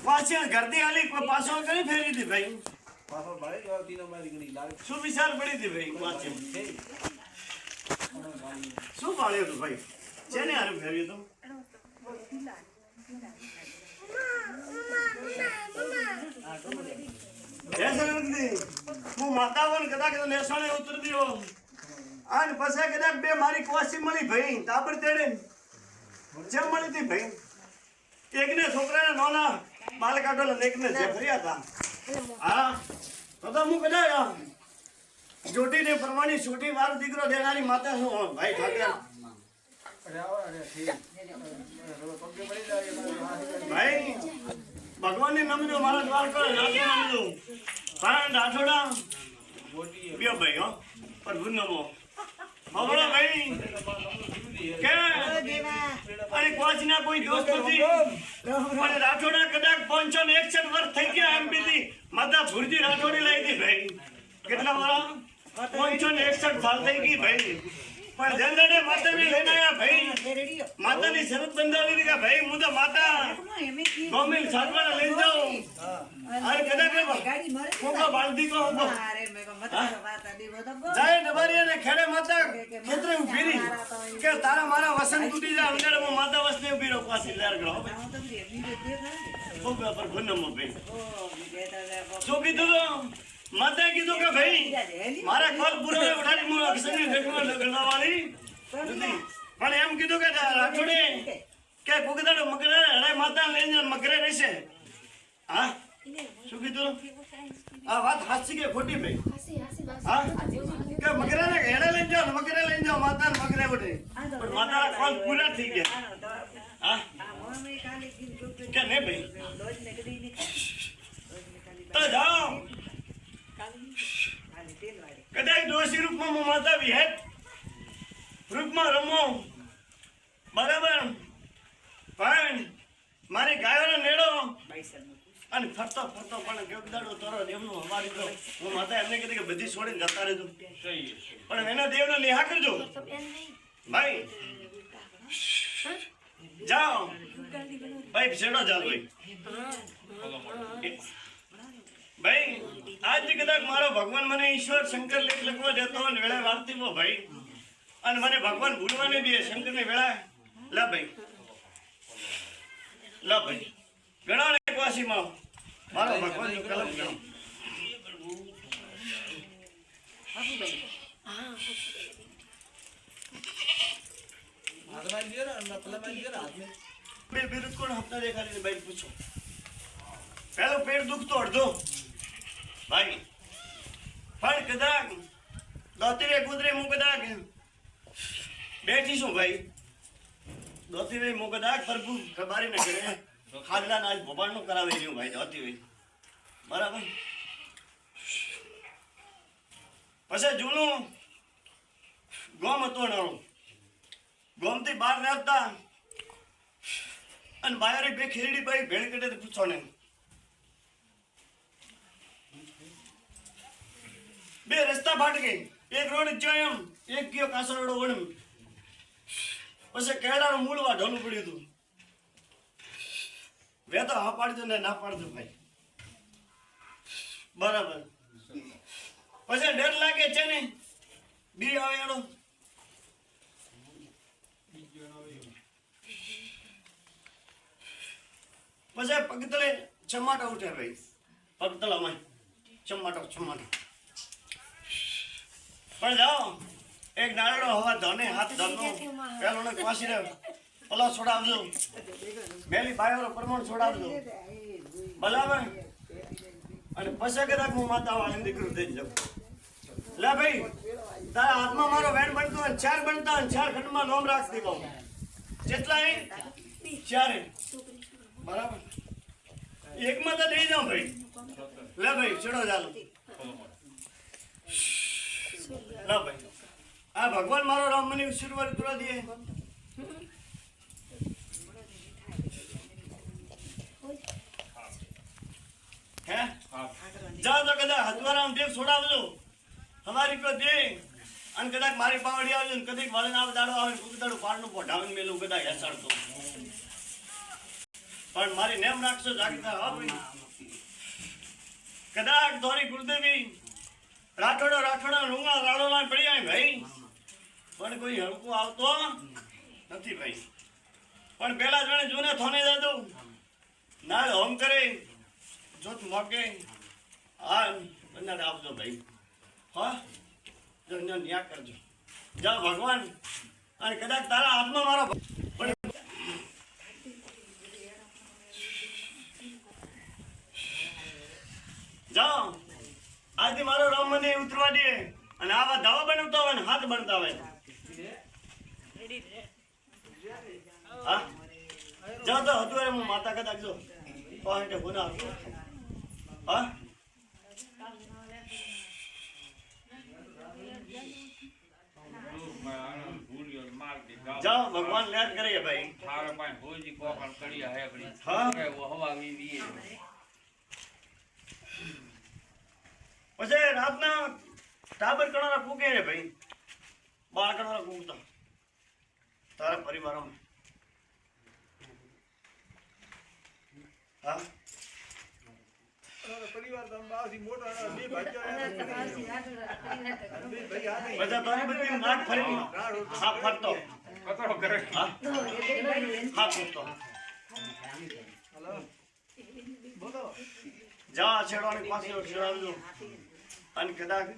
પાછી ગરદી આલી પાછો કરી ફેરી હતી ભાઈ પાછો ભાઈ જો તીનો મારી ગણી લાગે શું વિચાર પડી હતી ભાઈ પાછી શું પાડ્યો હતું ભાઈ જેને હારે ફેર્યું હું માતાવન કદાચ લેસાણે ઉતરી દયો અને પછી કદાચ બે મારી કોશી મળી ભાઈ તાપર તેડે જેમ મળી હતી ભાઈ એકને છોકરાને નોના બાલ કાઢો એકને જે ફર્યા હતા હા તો હું કદાચ જોટીને ફરવાની છોટી વાર દીકરો દેનારી માતા શું ભાઈ ઠાકર ભાઈ ભગવાનને નમજો મારા દ્વાર કરો નાખો નમજો કારણ રાઠોડા બે ભાઈ હો પ્રભુ નમો ભગવાન ભાઈ કે અરે કોચ ના કોઈ દોસ્ત નથી અને રાઠોડા કદાચ 561 વર્ષ થઈ ગયા એમ બીજી માતા ભુરજી રાઠોડી લઈ હતી ભાઈ કેટલા વર્ષ 561 સાલ થઈ ગઈ ભાઈ પણ જંદડે માતાને લઈને આયા ભાઈ માતાની શરત બંધાવી દીધી કે ભાઈ હું તો માતા ગોમિલ સાતવાના લઈ જાઉં અરે કદાચ કોકો બાલદી કો હતો જાય ડબારીયા ને ખેડે માતા ખેતરે ઉભી રહી કે તારા મારા વસન તૂટી જાય અંદર હું માતા વસને ઉભી રહું પાછી લેર ગયો કોકો પર ગુનમો ભાઈ શું કીધું માતા કીધું કે ભાઈ મારા કોલ પૂરો ઉઠાડી હું અક્ષરની દેખવા લગણવાની પણ એમ કીધું કે રાઠોડે કે કુકદાડો મકરે હરે માતા લઈને મકરે રહેશે હા શું કીધું આ વાત હાચી કે ખોટી ભાઈ હા કે મકરે ને હેડે લઈને જાઓ માતા મકરે ઉઠે પણ માતા કોલ પૂરા થઈ ગયા હા કે ને ભાઈ તો જાઓ કદાચ દોષી રૂપમાં હું માતા વિહેત રૂપમાં રમો બરાબર પણ મારી ગાયોનો નેડો અને ફરતો પણ ગગદાડો તરો દેવનો હવારી દો હું માતા એમને કીધું કે બધી છોડીને જતા રહેજો પણ એના દેવને લિહા કરજો ભાઈ જાઓ ભાઈ છેડો જાઓ ભાઈ આજથી કદાચ મારો ભગવાન મને ઈશ્વર શંકર લેખ લખવા દેતો હોય વેળા વાર્તીમાં ભાઈ અને મને ભગવાન ભૂલવાને દે શંકરની વેળા લા ભાઈ ગણો ને વાસીમાં મારો ભગવાન નું કલમ ગણો બે વિરુદ્ધ કોણ હપ્તા દેખાડીને ભાઈ પૂછો પેલો પેટ દુખતો અડધો ભાઈ પણ કદાચ દોતીરે કુદરે હું કદાચ બેઠી છું ભાઈ દોતીરે હું કદાચ પ્રભુ ખબારી ને કરે ખાગલા આજ ભોપાળનું કરાવી રહ્યું ભાઈ દોતી ભાઈ બરાબર પછી જૂનું ગોમ હતો નાનો ગોમથી બહાર નાખતા અને બાયરે બે ખેરડી ભાઈ ભેળ કટે પૂછો ને બે રસ્તા ફાટ ગઈ એક રોડ ગયો એમ એક ગયો કાસરડો વણમ પછી કેળાનું મૂળવા ઢોલું પડ્યું હતું બે તો હા પાડજો ને ના પાડજો ભાઈ બરાબર પછી ડર લાગે છે ને બી આવે એનો પછી પગતળે ચમાટો ઉઠે ભાઈ પગતળામાં ચમાટો પણ જાઓ એક નાળેડો હવા ધને હાથ ધરનો પેલો ને પાછી રે પલા છોડાવજો મેલી બાયો પ્રમાણ છોડાવજો બરાબર અને પછી કદાચ હું માતા વાળી દીકરું થઈ જાઉં લે ભાઈ તારા હાથમાં મારો વેણ બનતો હોય 4 બનતા હોય 4 ખંડમાં નોમ રાખતી કહું જેટલા એ 4 બરાબર એકમાં તો દઈ જાઉં ભાઈ લે ભાઈ ચડો ચાલો લા ભાઈ આ ભગવાન મારો રામ મને ઈશ્વર ઉતરા દે હે જાઓ તો કદાચ હતવારામ દેવ છોડાવજો અમારી કો દે અને કદાચ મારી પાવડી આવજો ને કદાચ વાળે ના દાડો આવે કુક દાડો પારનું પોઢાવીને મેલું કદાચ હેસાડતો પણ મારી નેમ રાખશો જાગીતા હા ભાઈ. કદાચ ધોરી ગુરુદેવી રાઠોડો રૂંગા રાડોલા પડી જાય ભાઈ, પણ કોઈ હડકું આવતો નથી ભાઈ. પણ પેલા જણે જૂને થોને દાદુ નાળ હોમ કરે જોત મોકે હા બંને આપજો ભાઈ. હા જો ન્યા કરજો જાઓ ભગવાન. અને કદાચ તારા હાથમાં મારો પણ જાઓ આજથી મારો રામ મંદિર ઉતરવા દે. અને આવા ધાવા બનાવતા હોય ને હાથ બનતા હોય હા જાઓ તો હતું હું માતા કદાચ જો પોઈન્ટ ગુના હા જાઓ ભગવાન લેર કરીએ ભાઈ. હા પછી રાતના ટાબર કણારા કૂકે રે ભાઈ, બાળ કણારા કૂકતા તારા પરિવારોમાં હા પરિવાર તો બાથી મોટા બે ભાઈઓ બધા તારી બધી નાક ફરી હા ફરતો કતરો કરે હા હા ફરતો હલો બોલો જા છેડવાની પાસે છેડાવજો અને કદાચ